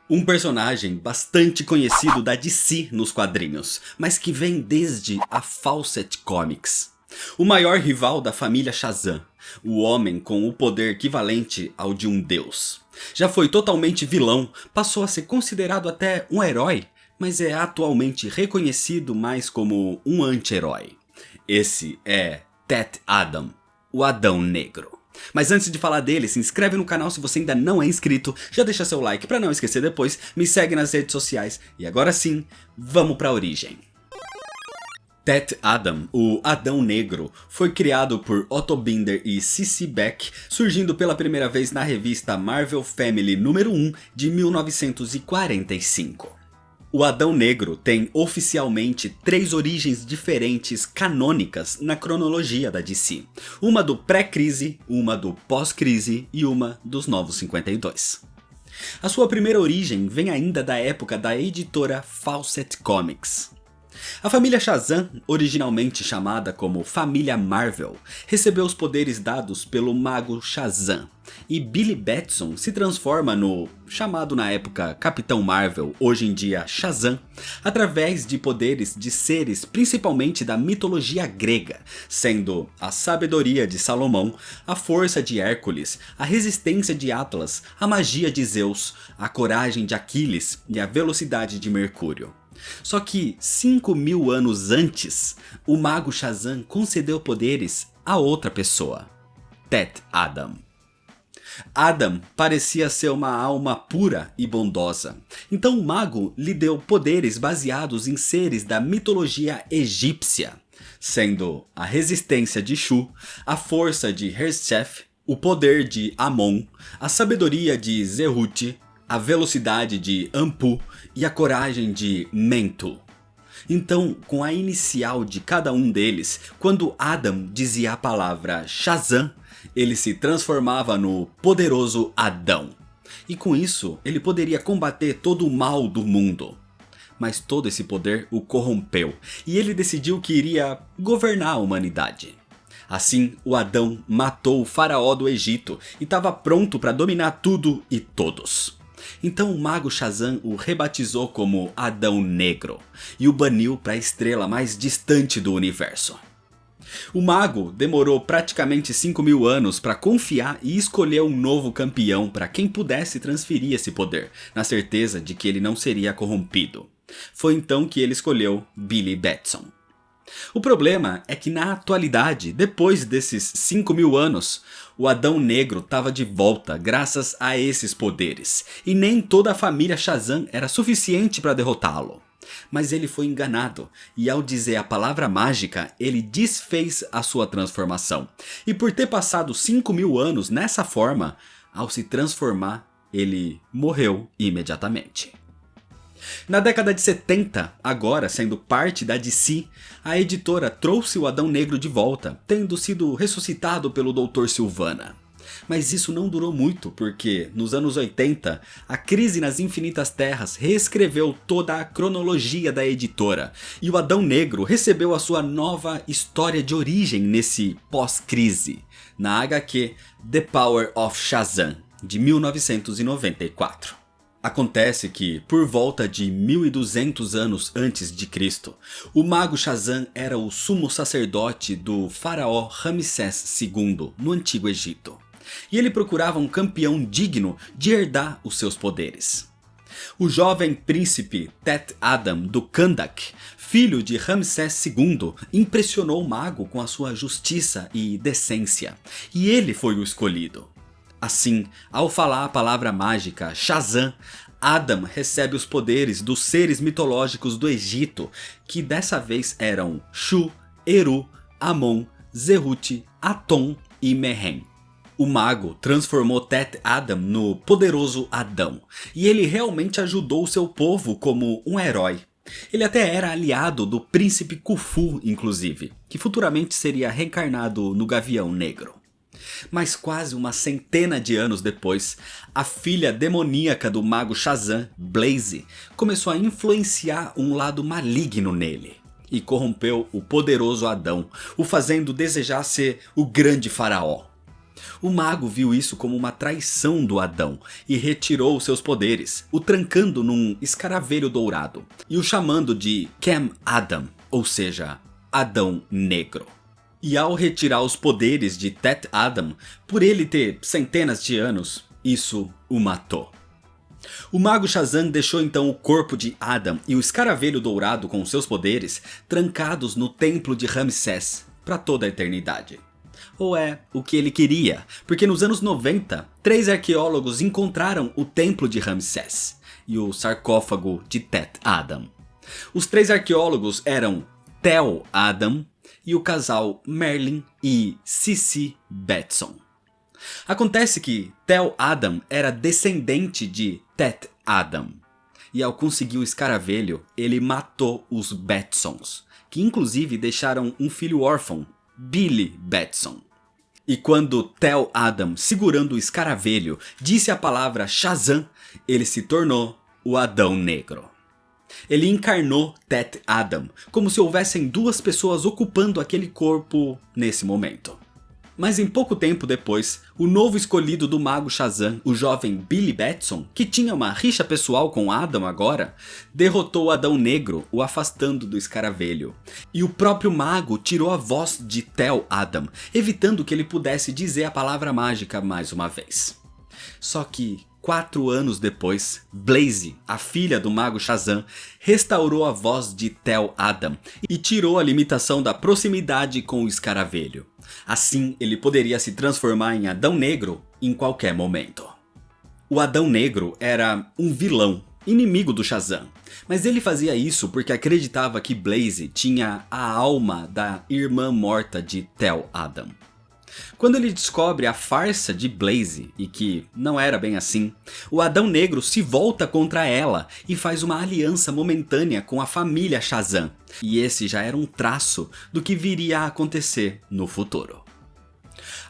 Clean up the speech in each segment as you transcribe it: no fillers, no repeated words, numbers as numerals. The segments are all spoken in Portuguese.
Um personagem bastante conhecido da DC nos quadrinhos, mas que vem desde a Fawcett Comics. O maior rival da família Shazam, o homem com o poder equivalente ao de um deus. Já foi totalmente vilão, passou a ser considerado até um herói, mas é atualmente reconhecido mais como um anti-herói. Esse é Tet Adam, o Adão Negro. Mas antes de falar dele, se inscreve no canal se você ainda não é inscrito, já deixa seu like pra não esquecer depois, me segue nas redes sociais e agora sim, vamos pra origem. Tet Adam, o Adão Negro, foi criado por Otto Binder e C.C. Beck, surgindo pela primeira vez na revista Marvel Family número 1 de 1945. O Adão Negro tem oficialmente 3 origens diferentes canônicas na cronologia da DC. Uma do pré-crise, uma do pós-crise e uma dos Novos 52. A sua primeira origem vem ainda da época da editora Fawcett Comics. A família Shazam, originalmente chamada como Família Marvel, recebeu os poderes dados pelo mago Shazam, e Billy Batson se transforma no, chamado na época Capitão Marvel, hoje em dia Shazam, através de poderes de seres principalmente da mitologia grega, sendo a sabedoria de Salomão, a força de Hércules, a resistência de Atlas, a magia de Zeus, a coragem de Aquiles e a velocidade de Mercúrio. Só que 5.000 anos antes, o mago Shazam concedeu poderes a outra pessoa, Tet Adam. Adam parecia ser uma alma pura e bondosa, então o mago lhe deu poderes baseados em seres da mitologia egípcia, sendo a resistência de Shu, a força de Hershef, o poder de Amon, a sabedoria de Zerut, a velocidade de Anpu e a coragem de Mentu. Então, com a inicial de cada um deles, quando Adam dizia a palavra Shazam, ele se transformava no poderoso Adão. E com isso, ele poderia combater todo o mal do mundo. Mas todo esse poder o corrompeu, e ele decidiu que iria governar a humanidade. Assim, o Adão matou o faraó do Egito e estava pronto para dominar tudo e todos. Então o mago Shazam o rebatizou como Adão Negro e o baniu para a estrela mais distante do universo. O mago demorou praticamente 5.000 anos para confiar e escolher um novo campeão para quem pudesse transferir esse poder, na certeza de que ele não seria corrompido. Foi então que ele escolheu Billy Batson. O problema é que na atualidade, depois desses 5.000 anos, o Adão Negro estava de volta graças a esses poderes, e nem toda a família Shazam era suficiente para derrotá-lo. Mas ele foi enganado, e ao dizer a palavra mágica, ele desfez a sua transformação. E por ter passado 5.000 anos nessa forma, ao se transformar, ele morreu imediatamente. Na década de 70, agora sendo parte da DC, a editora trouxe o Adão Negro de volta, tendo sido ressuscitado pelo Dr. Sivana. Mas isso não durou muito, porque nos anos 80, a crise nas Infinitas Terras reescreveu toda a cronologia da editora, e o Adão Negro recebeu a sua nova história de origem nesse pós-crise, na HQ The Power of Shazam, de 1994. Acontece que, por volta de 1200 anos antes de Cristo, o mago Shazam era o sumo sacerdote do faraó Ramsés II no Antigo Egito. E ele procurava um campeão digno de herdar os seus poderes. O jovem príncipe Tet Adam do Kandak, filho de Ramsés II, impressionou o mago com a sua justiça e decência, e ele foi o escolhido. Assim, ao falar a palavra mágica Shazam, Adam recebe os poderes dos seres mitológicos do Egito, que dessa vez eram Shu, Eru, Amon, Zerut, Aton e Mehen. O mago transformou Tet Adam no poderoso Adão, e ele realmente ajudou seu povo como um herói. Ele até era aliado do príncipe Khufu, inclusive, que futuramente seria reencarnado no Gavião Negro. Mas quase uma centena de anos depois, a filha demoníaca do mago Shazam, Blaze, começou a influenciar um lado maligno nele e corrompeu o poderoso Adão, o fazendo desejar ser o grande faraó. O mago viu isso como uma traição do Adão e retirou seus poderes, o trancando num escaravelho dourado e o chamando de Cam Adam, ou seja, Adão Negro. E ao retirar os poderes de Tet Adam, por ele ter centenas de anos, isso o matou. O mago Shazam deixou então o corpo de Adam e o escaravelho dourado com seus poderes trancados no templo de Ramsés para toda a eternidade. Ou é o que ele queria, porque nos anos 90, 3 arqueólogos encontraram o templo de Ramsés e o sarcófago de Tet Adam. Os 3 arqueólogos eram Tel Adam e o casal Merlin e Sissy Betson. Acontece que Tel Adam era descendente de Tet Adam, e ao conseguir o escaravelho, ele matou os Betsons, que inclusive deixaram um filho órfão, Billy Betson. E quando Tel Adam, segurando o escaravelho, disse a palavra Shazam, ele se tornou o Adão Negro. Ele encarnou Tet Adam, como se houvessem 2 pessoas ocupando aquele corpo nesse momento. Mas em pouco tempo depois, o novo escolhido do mago Shazam, o jovem Billy Batson, que tinha uma rixa pessoal com Adam agora, derrotou o Adão Negro, o afastando do escaravelho. E o próprio mago tirou a voz de Tel Adam, evitando que ele pudesse dizer a palavra mágica mais uma vez. Só que 4 anos depois, Blaze, a filha do mago Shazam, restaurou a voz de Tel Adam e tirou a limitação da proximidade com o escaravelho. Assim, ele poderia se transformar em Adão Negro em qualquer momento. O Adão Negro era um vilão, inimigo do Shazam, mas ele fazia isso porque acreditava que Blaze tinha a alma da irmã morta de Tel Adam. Quando ele descobre a farsa de Blaze e que não era bem assim, o Adão Negro se volta contra ela e faz uma aliança momentânea com a família Shazam. E esse já era um traço do que viria a acontecer no futuro.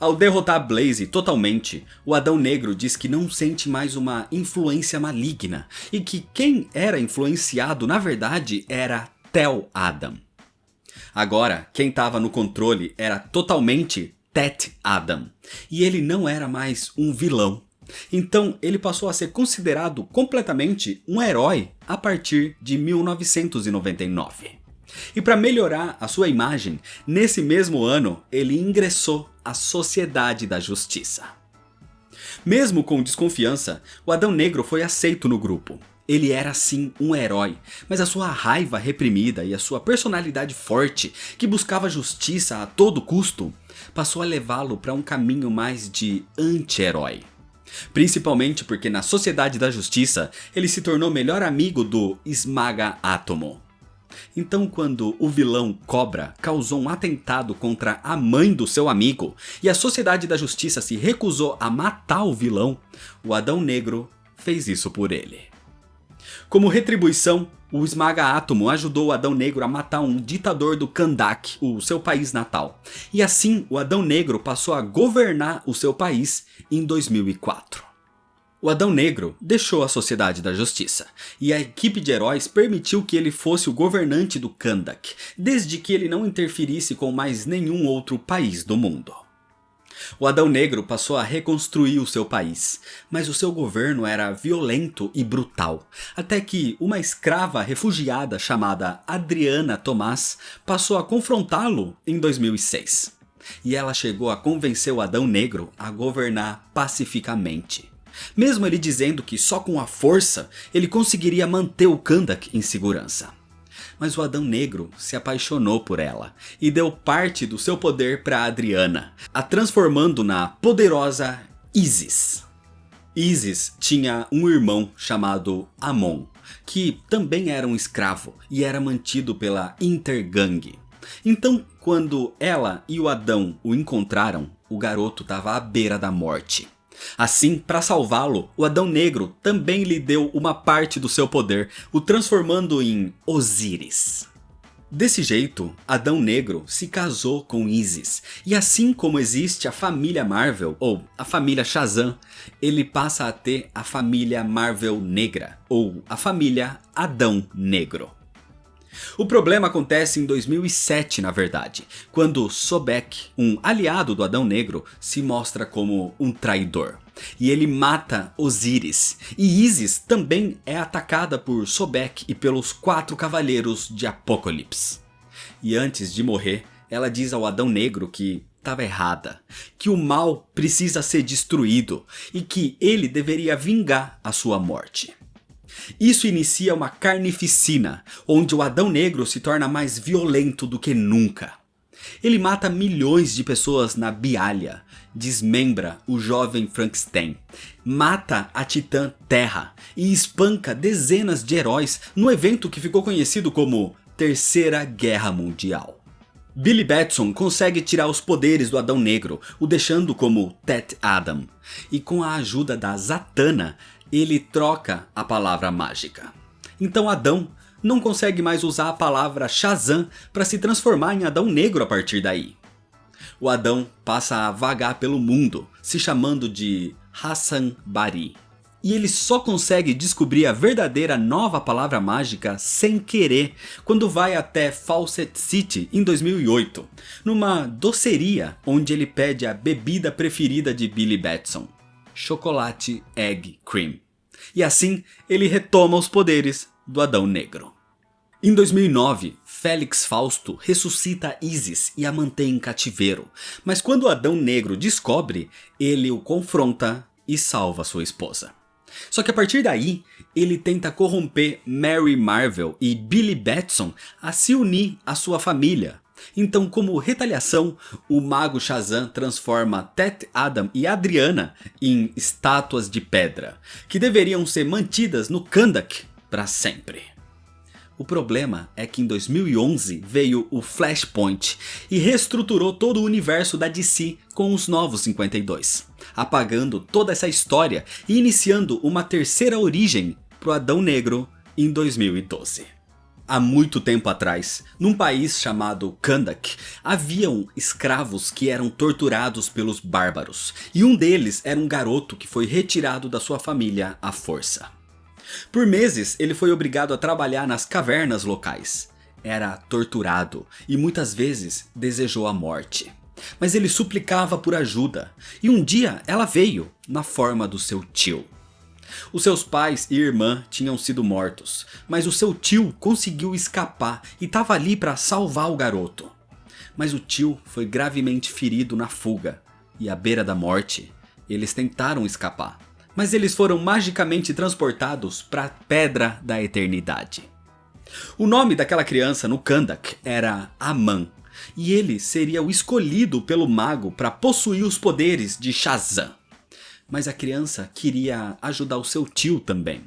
Ao derrotar Blaze totalmente, o Adão Negro diz que não sente mais uma influência maligna e que quem era influenciado na verdade era Tel Adam. Agora, quem estava no controle era totalmente Tet Adam, e ele não era mais um vilão. Então ele passou a ser considerado completamente um herói a partir de 1999. E para melhorar a sua imagem, nesse mesmo ano ele ingressou à Sociedade da Justiça. Mesmo com desconfiança, o Adão Negro foi aceito no grupo. Ele era sim um herói, mas a sua raiva reprimida e a sua personalidade forte, que buscava justiça a todo custo, passou a levá-lo para um caminho mais de anti-herói. Principalmente porque na Sociedade da Justiça ele se tornou melhor amigo do Esmaga Átomo. Então quando o vilão Cobra causou um atentado contra a mãe do seu amigo e a Sociedade da Justiça se recusou a matar o vilão, o Adão Negro fez isso por ele. Como retribuição, o Esmaga Átomo ajudou o Adão Negro a matar um ditador do Kahndaq, o seu país natal. E assim, o Adão Negro passou a governar o seu país em 2004. O Adão Negro deixou a Sociedade da Justiça, e a equipe de heróis permitiu que ele fosse o governante do Kahndaq, desde que ele não interferisse com mais nenhum outro país do mundo. O Adão Negro passou a reconstruir o seu país, mas o seu governo era violento e brutal, até que uma escrava refugiada chamada Adriana Tomás passou a confrontá-lo em 2006. E ela chegou a convencer o Adão Negro a governar pacificamente. Mesmo ele dizendo que só com a força ele conseguiria manter o Kahndaq em segurança. Mas o Adão Negro se apaixonou por ela e deu parte do seu poder para Adriana, a transformando na poderosa Isis. Isis tinha um irmão chamado Amon, que também era um escravo e era mantido pela Intergang. Então, quando ela e o Adão o encontraram, o garoto estava à beira da morte. Assim, para salvá-lo, o Adão Negro também lhe deu uma parte do seu poder, o transformando em Osíris. Desse jeito, Adão Negro se casou com Isis, e assim como existe a família Marvel, ou a família Shazam, ele passa a ter a família Marvel Negra, ou a família Adão Negro. O problema acontece em 2007, na verdade, quando Sobek, um aliado do Adão Negro, se mostra como um traidor. E ele mata Osíris. E Isis também é atacada por Sobek e pelos 4 cavaleiros de Apocalipse. E antes de morrer, ela diz ao Adão Negro que estava errada, que o mal precisa ser destruído e que ele deveria vingar a sua morte. Isso inicia uma carnificina, onde o Adão Negro se torna mais violento do que nunca. Ele mata milhões de pessoas na Bialha, desmembra o jovem Frankenstein, mata a Titã Terra e espanca dezenas de heróis no evento que ficou conhecido como Terceira Guerra Mundial. Billy Batson consegue tirar os poderes do Adão Negro, o deixando como Tet Adam, e com a ajuda da Zatanna, ele troca a palavra mágica. Então Adão não consegue mais usar a palavra Shazam para se transformar em Adão Negro a partir daí. O Adão passa a vagar pelo mundo, se chamando de Hassan Bari. E ele só consegue descobrir a verdadeira nova palavra mágica sem querer quando vai até Fawcett City em 2008, numa doceria onde ele pede a bebida preferida de Billy Batson, chocolate egg cream. E assim ele retoma os poderes do Adão Negro. Em 2009, Félix Fausto ressuscita Isis e a mantém em cativeiro, mas quando o Adão Negro descobre, ele o confronta e salva sua esposa. Só que a partir daí, ele tenta corromper Mary Marvel e Billy Batson a se unir à sua família. Então, como retaliação, o mago Shazam transforma Tet Adam e Adriana em estátuas de pedra, que deveriam ser mantidas no Kahndaq para sempre. O problema é que em 2011 veio o Flashpoint e reestruturou todo o universo da DC com os Novos 52, apagando toda essa história e iniciando uma terceira origem pro Adão Negro em 2012. Há muito tempo atrás, num país chamado Kahndaq, haviam escravos que eram torturados pelos bárbaros, e um deles era um garoto que foi retirado da sua família à força. Por meses ele foi obrigado a trabalhar nas cavernas locais. Era torturado e muitas vezes desejou a morte. Mas ele suplicava por ajuda, e um dia ela veio na forma do seu tio. Os seus pais e irmã tinham sido mortos, mas o seu tio conseguiu escapar e estava ali para salvar o garoto. Mas o tio foi gravemente ferido na fuga, e à beira da morte, eles tentaram escapar. Mas eles foram magicamente transportados para a Pedra da Eternidade. O nome daquela criança no Kahndaq era Aman, e ele seria o escolhido pelo mago para possuir os poderes de Shazam. Mas a criança queria ajudar o seu tio também.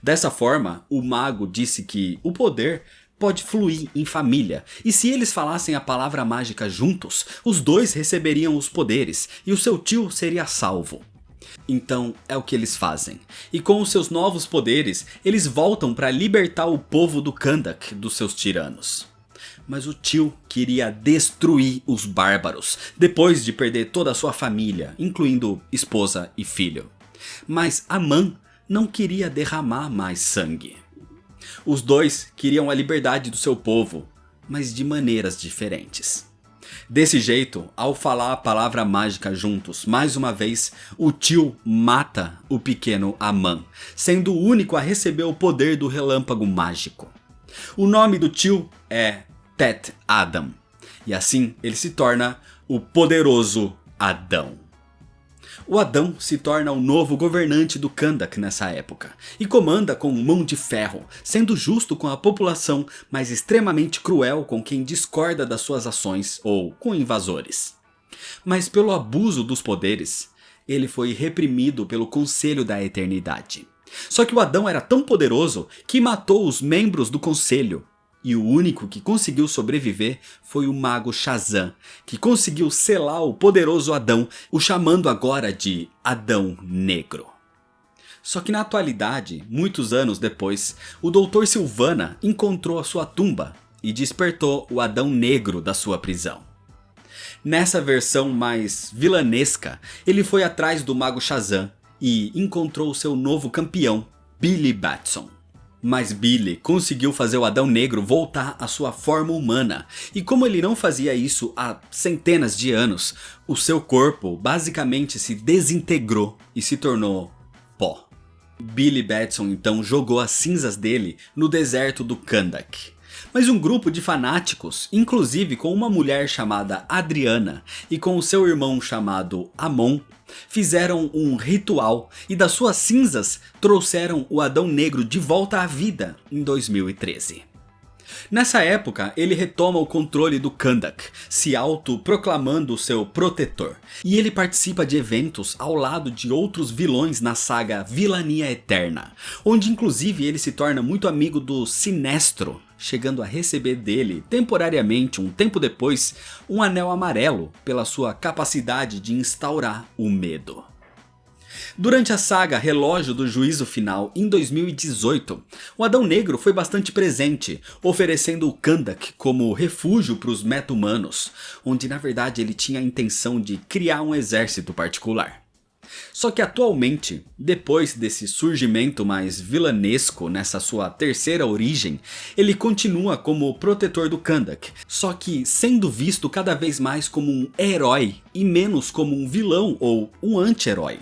Dessa forma, o mago disse que o poder pode fluir em família, e se eles falassem a palavra mágica juntos, os dois receberiam os poderes e o seu tio seria salvo. Então é o que eles fazem, e com os seus novos poderes, eles voltam para libertar o povo do Kahndaq dos seus tiranos. Mas o tio queria destruir os bárbaros, depois de perder toda a sua família, incluindo esposa e filho. Mas Aman não queria derramar mais sangue. Os dois queriam a liberdade do seu povo, mas de maneiras diferentes. Desse jeito, ao falar a palavra mágica juntos, mais uma vez, o tio mata o pequeno Aman, sendo o único a receber o poder do relâmpago mágico. O nome do tio é Tet Adam, e assim ele se torna o poderoso Adão. O Adão se torna o novo governante do Kahndaq nessa época, e comanda com mão de ferro, sendo justo com a população, mas extremamente cruel com quem discorda das suas ações ou com invasores. Mas pelo abuso dos poderes, ele foi reprimido pelo Conselho da Eternidade. Só que o Adão era tão poderoso que matou os membros do Conselho. E o único que conseguiu sobreviver foi o mago Shazam, que conseguiu selar o poderoso Adão, o chamando agora de Adão Negro. Só que na atualidade, muitos anos depois, o Dr. Sivana encontrou a sua tumba e despertou o Adão Negro da sua prisão. Nessa versão mais vilanesca, ele foi atrás do mago Shazam e encontrou seu novo campeão, Billy Batson. Mas Billy conseguiu fazer o Adão Negro voltar à sua forma humana, e como ele não fazia isso há centenas de anos, o seu corpo basicamente se desintegrou e se tornou pó. Billy Batson então jogou as cinzas dele no deserto do Kahndaq. Mas um grupo de fanáticos, inclusive com uma mulher chamada Adriana e com o seu irmão chamado Amon, fizeram um ritual e das suas cinzas trouxeram o Adão Negro de volta à vida em 2013. Nessa época, ele retoma o controle do Kahndaq, se autoproclamando seu protetor. E ele participa de eventos ao lado de outros vilões na saga Vilania Eterna, onde inclusive ele se torna muito amigo do Sinestro, chegando a receber dele, temporariamente um tempo depois, um anel amarelo pela sua capacidade de instaurar o medo. Durante a saga Relógio do Juízo Final em 2018, o Adão Negro foi bastante presente, oferecendo o Kahndaq como refúgio para os meta-humanos, onde na verdade ele tinha a intenção de criar um exército particular. Só que atualmente, depois desse surgimento mais vilanesco nessa sua terceira origem, ele continua como protetor do Kahndaq, só que sendo visto cada vez mais como um herói e menos como um vilão ou um anti-herói.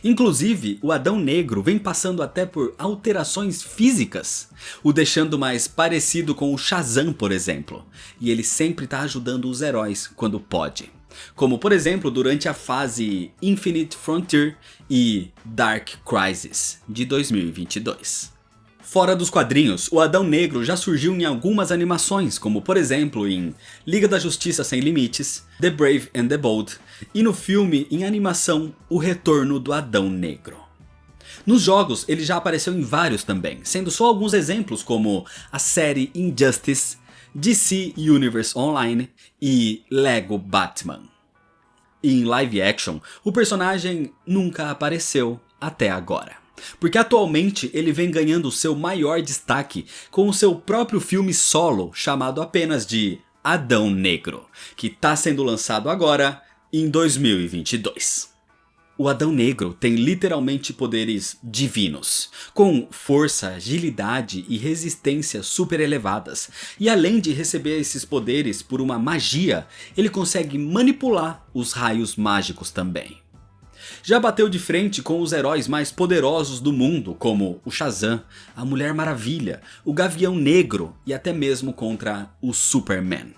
Inclusive, o Adão Negro vem passando até por alterações físicas, o deixando mais parecido com o Shazam, por exemplo, e ele sempre está ajudando os heróis quando pode. Como por exemplo durante a fase Infinite Frontier e Dark Crisis de 2022. Fora dos quadrinhos, o Adão Negro já surgiu em algumas animações, como por exemplo em Liga da Justiça Sem Limites, The Brave and the Bold, e no filme em animação O Retorno do Adão Negro. Nos jogos ele já apareceu em vários também, sendo só alguns exemplos como a série Injustice, DC Universe Online e Lego Batman. E em live action, o personagem nunca apareceu até agora. Porque atualmente ele vem ganhando seu maior destaque com o seu próprio filme solo chamado apenas de Adão Negro, que está sendo lançado agora em 2022. O Adão Negro tem literalmente poderes divinos, com força, agilidade e resistência super elevadas, e além de receber esses poderes por uma magia, ele consegue manipular os raios mágicos também. Já bateu de frente com os heróis mais poderosos do mundo, como o Shazam, a Mulher Maravilha, o Gavião Negro e até mesmo contra o Superman.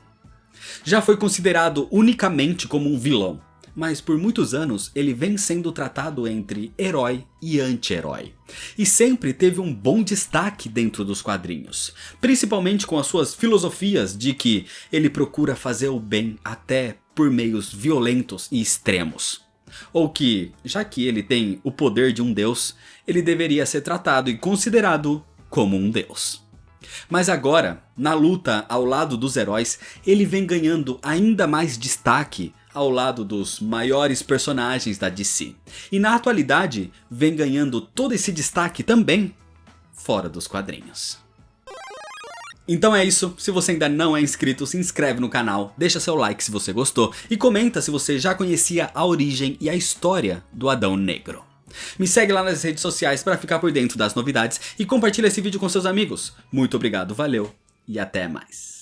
Já foi considerado unicamente como um vilão, mas por muitos anos ele vem sendo tratado entre herói e anti-herói. E sempre teve um bom destaque dentro dos quadrinhos, principalmente com as suas filosofias de que ele procura fazer o bem até por meios violentos e extremos. Ou que, já que ele tem o poder de um deus, ele deveria ser tratado e considerado como um deus. Mas agora, na luta ao lado dos heróis, ele vem ganhando ainda mais destaque ao lado dos maiores personagens da DC. E na atualidade, vem ganhando todo esse destaque também fora dos quadrinhos. Então é isso, se você ainda não é inscrito, se inscreve no canal, deixa seu like se você gostou e comenta se você já conhecia a origem e a história do Adão Negro. Me segue lá nas redes sociais para ficar por dentro das novidades e compartilha esse vídeo com seus amigos. Muito obrigado, valeu e até mais.